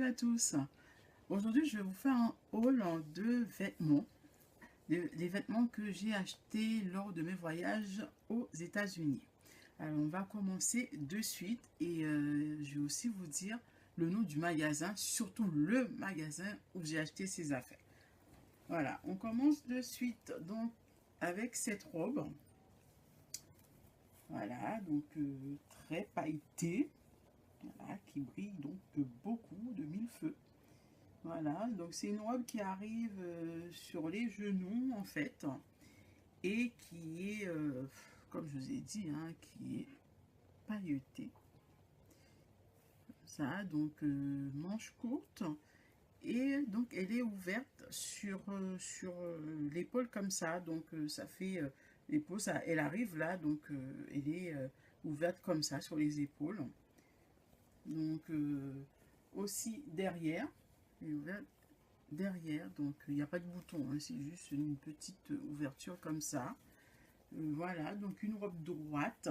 Salut à tous. Aujourd'hui, je vais vous faire un haul de vêtements. Des vêtements que j'ai achetés lors de mes voyages aux États-Unis. Alors, on va commencer de suite et je vais aussi vous dire le nom du magasin, surtout le magasin où j'ai acheté ces affaires. Voilà, on commence de suite donc avec cette robe. Voilà, donc très pailletée, voilà, qui brille donc beaucoup de mille feux. Voilà, donc c'est une robe qui arrive sur les genoux en fait et qui est, comme je vous ai dit, hein, qui est pailletée. Ça, donc manche courte et donc elle est ouverte sur l'épaule comme ça. Donc ça fait l'épaule, ça, elle arrive là, donc elle est ouverte comme ça sur les épaules. Donc aussi derrière, elle est ouverte derrière, donc il n'y a pas de bouton, hein, c'est juste une petite ouverture comme ça. Voilà, donc une robe droite,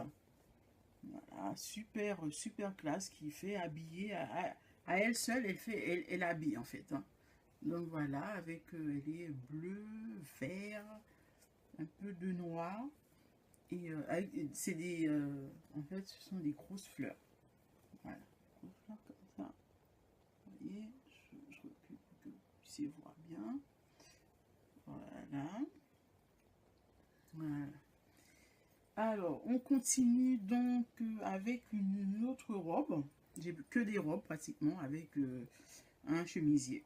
voilà, super super classe qui fait habiller à elle seule, elle habille en fait, hein. Donc voilà, avec elle est bleu, vert, un peu de noir et c'est des en fait ce sont des grosses fleurs. Voilà, grosses fleurs comme ça. Vous voyez, je recule pour que vous puissiez voir bien. Voilà. Voilà. Alors, on continue donc avec une autre robe. J'ai que des robes pratiquement avec un chemisier.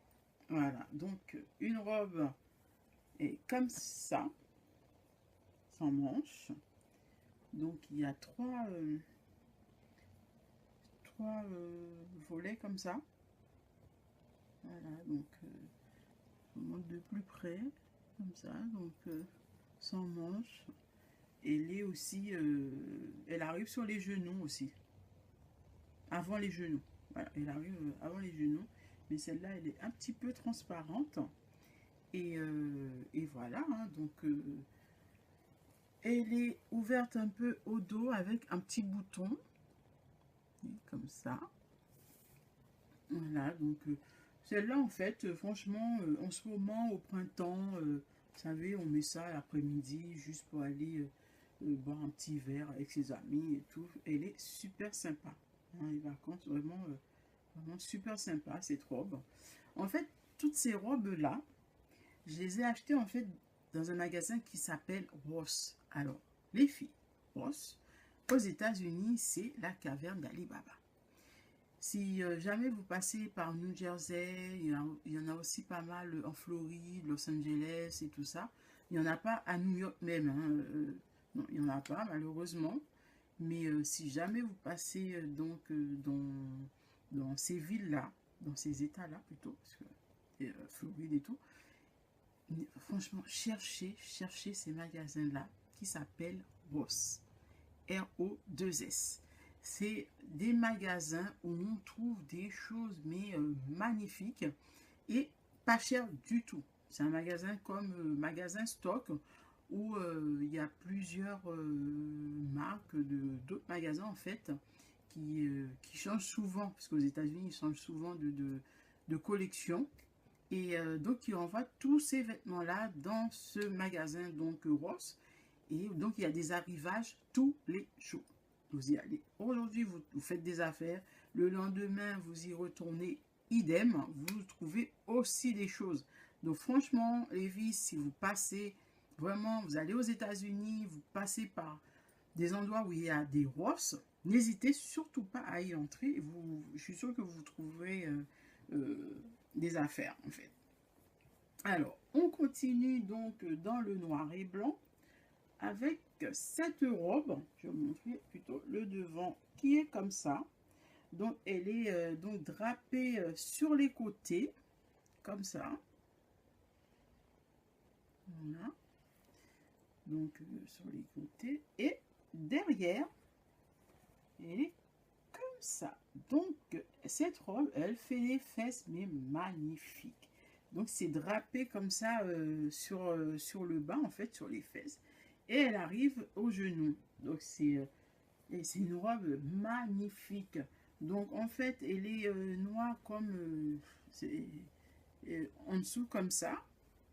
Voilà, donc une robe est comme ça, sans manches. Donc il y a volets comme ça. Voilà, donc je vous montre de plus près, comme ça, donc sans manches. Elle est aussi, elle arrive sur les genoux aussi, avant les genoux. Voilà, elle arrive avant les genoux, mais celle-là, elle est un petit peu transparente. Et voilà, hein, donc elle est ouverte un peu au dos avec un petit bouton, comme ça. Voilà, donc celle-là, en fait, franchement, en ce moment, au printemps, vous savez, on met ça l'après-midi juste pour aller boire un petit verre avec ses amis et tout. Elle est super sympa, hein, les vacances, vraiment, vraiment super sympa, cette robe. En fait, toutes ces robes-là, je les ai achetées, en fait, dans un magasin qui s'appelle Ross. Alors, les filles, Ross, aux États-Unis, c'est la caverne d'Ali Baba. Si jamais vous passez par New Jersey, il y en a aussi pas mal en Floride, Los Angeles et tout ça. Il n'y en a pas à New York même, hein, non, il n'y en a pas malheureusement. Mais si jamais vous passez dans ces villes-là, dans ces États-là plutôt, parce que Floride et tout, franchement, cherchez ces magasins-là qui s'appellent Ross. R-O-2-S. C'est des magasins où on trouve des choses mais magnifiques et pas cher du tout. C'est un magasin comme magasin stock où il y a plusieurs marques d'autres magasins en fait qui changent souvent, parce qu'aux États-Unis ils changent souvent de collection. Et donc, il envoie tous ces vêtements-là dans ce magasin, donc Ross. Et donc, il y a des arrivages tous les jours. Vous y allez. Aujourd'hui, vous faites des affaires. Le lendemain, vous y retournez. Idem, vous trouvez aussi des choses. Donc, franchement, les filles, si vous passez, vraiment, vous allez aux États-Unis, vous passez par des endroits où il y a des Ross, n'hésitez surtout pas à y entrer. Je suis sûre que vous trouverez des affaires, en fait. Alors, on continue donc dans le noir et blanc avec cette robe. Je vais vous montrer plutôt le devant qui est comme ça. Donc, elle est donc drapée sur les côtés, comme ça. Voilà. Donc, sur les côtés. Et derrière, elle est comme ça. Donc, cette robe, elle fait des fesses, mais magnifiques. Donc, c'est drapé comme ça sur le bas, en fait, sur les fesses. Et elle arrive aux genoux. Donc, c'est une robe magnifique. Donc en fait, elle est noire comme en dessous comme ça.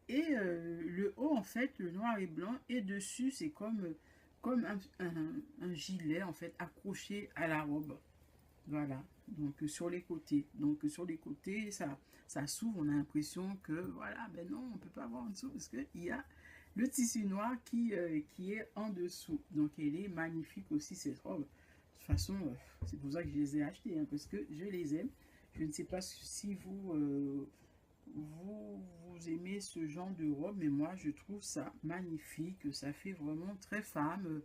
Et le haut, en fait, le noir et blanc. Et dessus, c'est comme un gilet, en fait, accroché à la robe. Voilà. Donc sur les côtés. Donc sur les côtés, ça s'ouvre. On a l'impression que, voilà, ben non, on ne peut pas voir en dessous parce qu'il y a le tissu noir qui est en dessous. Donc elle est magnifique aussi, cette robe. De toute façon, c'est pour ça que je les ai achetées, hein, parce que je les aime. Je ne sais pas si vous aimez ce genre de robe, mais moi je trouve ça magnifique, ça fait vraiment très femme,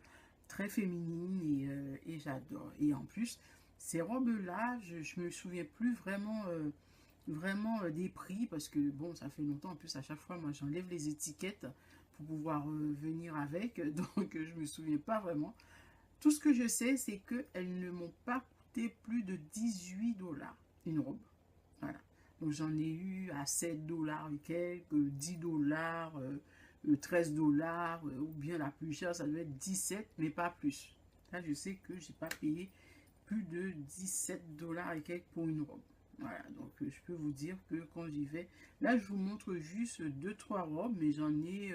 très féminine et j'adore. Et en plus, ces robes-là, je me souviens plus vraiment des prix parce que bon, ça fait longtemps. En plus, à chaque fois, moi j'enlève les étiquettes pour pouvoir venir avec, donc je me souviens pas vraiment. Tout ce que je sais, c'est qu'elles ne m'ont pas coûté plus de 18 $ une robe. Voilà. Donc j'en ai eu à 7 $ et quelques, 10 $, 13 $, ou bien la plus chère, ça doit être 17, mais pas plus. Là, je sais que j'ai pas payé plus de 17 $ et quelques pour une robe. Voilà, donc je peux vous dire que quand j'y vais, là je vous montre juste deux trois robes, mais j'en ai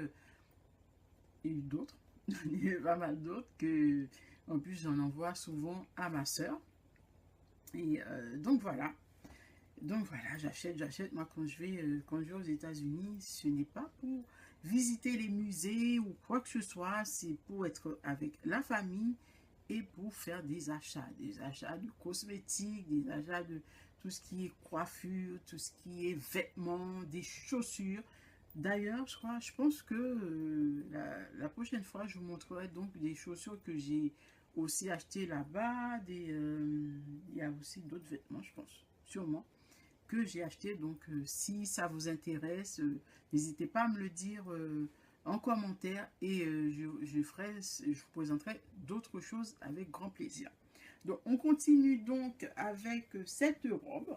eu d'autres, j'en ai eu pas mal d'autres que, en plus j'en envoie souvent à ma soeur. Et donc voilà. Donc voilà, j'achète. Moi, quand je vais aux États-Unis, ce n'est pas pour visiter les musées ou quoi que ce soit, c'est pour être avec la famille et pour faire des achats de cosmétiques, des achats de tout ce qui est coiffure, tout ce qui est vêtements, des chaussures. D'ailleurs, je pense que la prochaine fois, je vous montrerai donc des chaussures que j'ai aussi achetées là-bas. Il y a aussi d'autres vêtements, je pense, sûrement que j'ai acheté. Donc, si ça vous intéresse, n'hésitez pas à me le dire en commentaire et je vous présenterai d'autres choses avec grand plaisir. Donc, on continue donc avec cette robe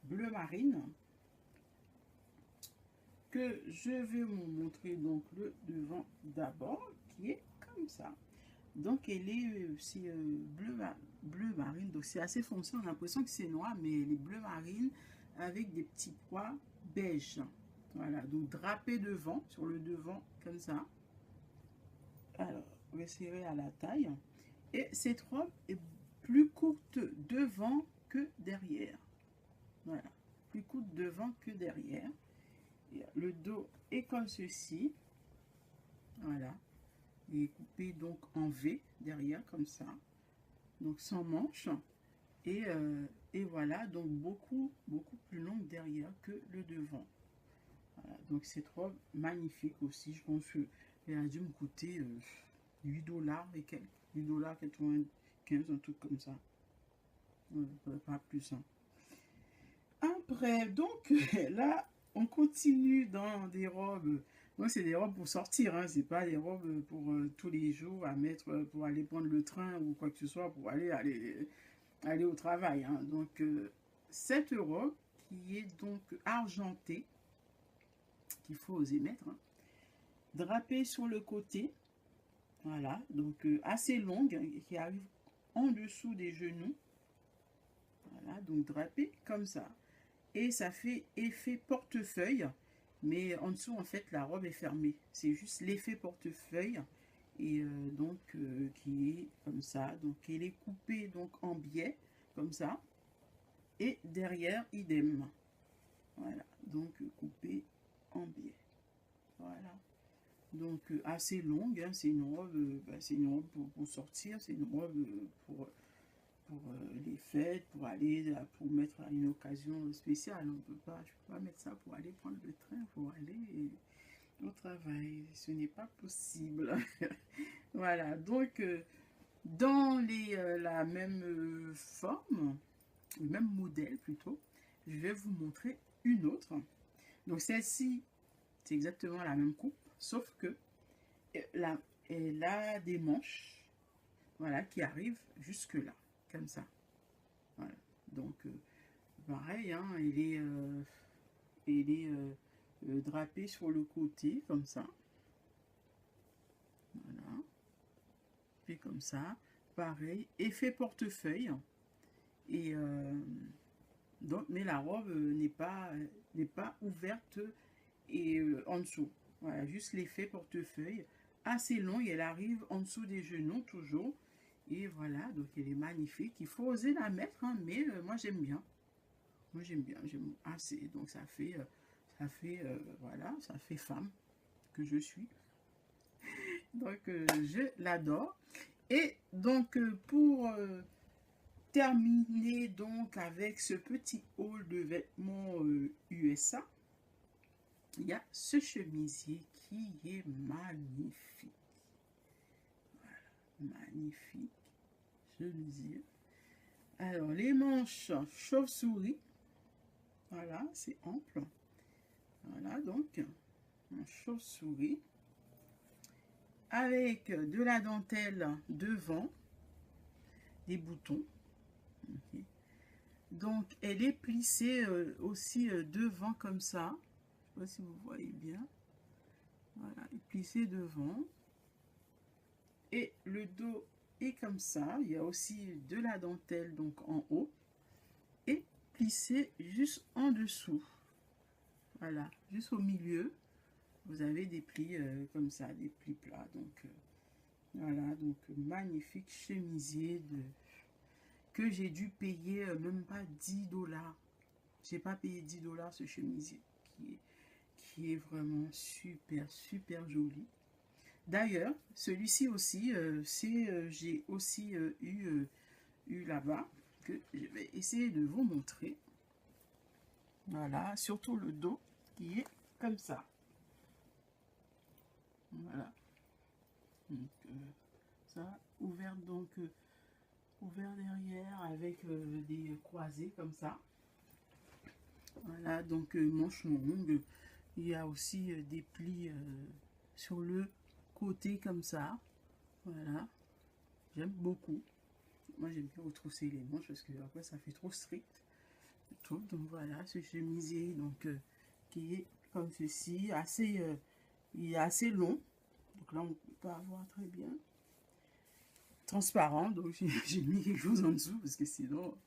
bleu marine que je vais vous montrer donc le devant d'abord qui est comme ça. Donc elle est bleu marine, donc c'est assez foncé, on a l'impression que c'est noir, mais elle est bleu marine avec des petits pois beige. Voilà, donc drapé devant, sur le devant comme ça. Alors, resserré à la taille. Et cette robe est plus courte devant que derrière. Voilà, plus courte devant que derrière. Et le dos est comme ceci. Voilà. Il est coupé donc en V derrière comme ça, donc sans manche et voilà, donc beaucoup plus longue derrière que le devant. Voilà, donc cette robe magnifique aussi, je pense qu'elle a dû me coûter 8 $ et quelques, 8,95 $, un truc comme ça, pas plus, hein. Après, donc là, on continue dans des robes. Moi, c'est des robes pour sortir, hein. C'est pas des robes pour tous les jours à mettre pour aller prendre le train ou quoi que ce soit pour aller au travail, hein. Donc, cette robe qui est donc argentée, qu'il faut oser mettre, hein, drapée sur le côté, voilà, donc assez longue, hein, qui arrive en dessous des genoux, voilà, donc drapée comme ça. Et ça fait effet portefeuille, mais en dessous en fait la robe est fermée, c'est juste l'effet portefeuille et donc qui est comme ça, donc elle est coupée donc en biais comme ça et derrière idem, voilà, donc coupée en biais, voilà, donc assez longue, hein, c'est une robe, c'est une robe pour sortir, c'est une robe pour les fêtes, pour mettre à une occasion spéciale. Je peux pas mettre ça pour aller prendre le train, pour aller au travail. Ce n'est pas possible. Voilà, donc dans la même forme, le même modèle plutôt, je vais vous montrer une autre. Donc celle-ci, c'est exactement la même coupe, sauf que elle a des manches, voilà, qui arrivent jusque là, comme ça. Voilà. Donc, pareil, hein, il est drapé sur le côté, comme ça. Voilà. Puis comme ça. Pareil, effet portefeuille. Et donc, mais la robe n'est pas ouverte et en dessous. Voilà, juste l'effet portefeuille assez long et elle arrive en dessous des genoux toujours. Et voilà, donc elle est magnifique. Il faut oser la mettre, hein, mais moi j'aime bien. Moi j'aime bien, j'aime assez. Donc voilà, ça fait femme que je suis. Donc je l'adore. Et donc pour terminer donc avec ce petit haul de vêtements USA, il y a ce chemisier qui est magnifique. Voilà, magnifique chemisier. Alors les manches chauve-souris. Voilà, c'est ample. Voilà, donc un chauve-souris avec de la dentelle devant, des boutons. Okay. Donc, elle est plissée aussi devant comme ça. Je ne sais pas si vous voyez bien. Voilà, elle est plissée devant. Et le dos est comme ça. Il y a aussi de la dentelle donc en haut. Et plissée juste en dessous. Voilà, juste au milieu. Vous avez des plis comme ça, des plis plats. Donc, voilà, donc magnifique chemisier que j'ai dû payer même pas 10 $. J'ai pas payé 10 $ ce chemisier qui est vraiment super, super joli. D'ailleurs, celui-ci aussi, j'ai aussi eu là-bas, que je vais essayer de vous montrer. Voilà, surtout le dos qui est comme ça. Voilà. Donc, ça, ouvert donc ouvert derrière avec des croisés comme ça. Voilà, donc manches longues. Il y a aussi des plis sur le côté comme ça. Voilà, j'aime beaucoup. Moi, j'aime bien retrousser les manches parce que après ça fait trop strict. Donc voilà, ce chemisier donc qui est comme ceci, assez, il est assez long. Donc là, on peut pas voir très bien. Transparent, donc j'ai mis quelque chose en dessous parce que sinon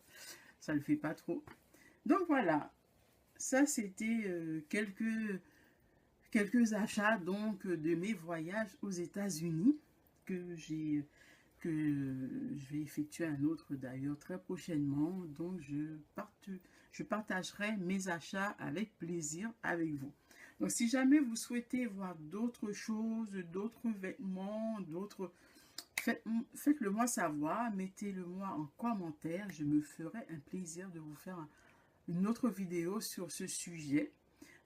ça le fait pas trop. Donc voilà, ça c'était quelques achats donc de mes voyages aux États-Unis que je vais effectuer un autre d'ailleurs très prochainement. Donc je partagerai mes achats avec plaisir avec vous. Donc si jamais vous souhaitez voir d'autres choses, d'autres vêtements, d'autres, faites-le moi savoir, mettez-le moi en commentaire, je me ferai un plaisir de vous faire une autre vidéo sur ce sujet.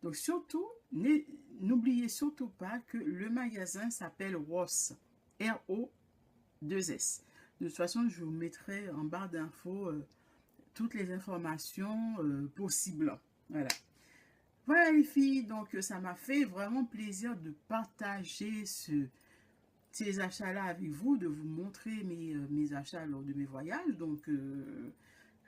Donc surtout, n'oubliez surtout pas que le magasin s'appelle Ross, R-O-2-S. De toute façon, je vous mettrai en barre d'infos toutes les informations possibles. Voilà. Voilà les filles, donc ça m'a fait vraiment plaisir de partager ces achats-là avec vous, de vous montrer mes achats lors de mes voyages. Donc,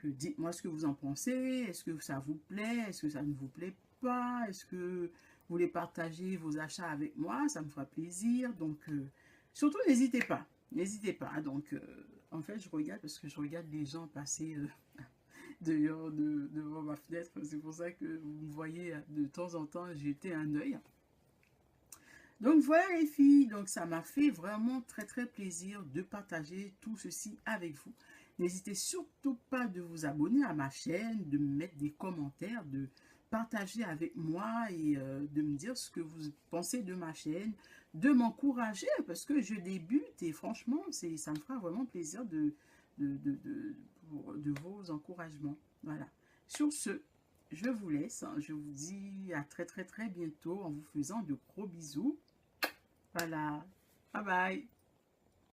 dites-moi ce que vous en pensez. Est-ce que ça vous plaît? Est-ce que ça ne vous plaît pas? Est-ce que vous voulez partager vos achats avec moi? Ça me fera plaisir. Donc, surtout, n'hésitez pas. N'hésitez pas. Donc, en fait, je regarde parce que je regarde les gens passer dehors devant ma fenêtre. C'est pour ça que vous me voyez de temps en temps jeter un œil. Donc voilà les filles, donc ça m'a fait vraiment très très plaisir de partager tout ceci avec vous. N'hésitez surtout pas de vous abonner à ma chaîne, de me mettre des commentaires, de partager avec moi et de me dire ce que vous pensez de ma chaîne, de m'encourager parce que je débute et franchement, ça me fera vraiment plaisir de vos encouragements. Voilà. Sur ce, je vous laisse. Je vous dis à très très très bientôt en vous faisant de gros bisous. Voilà. Bye bye.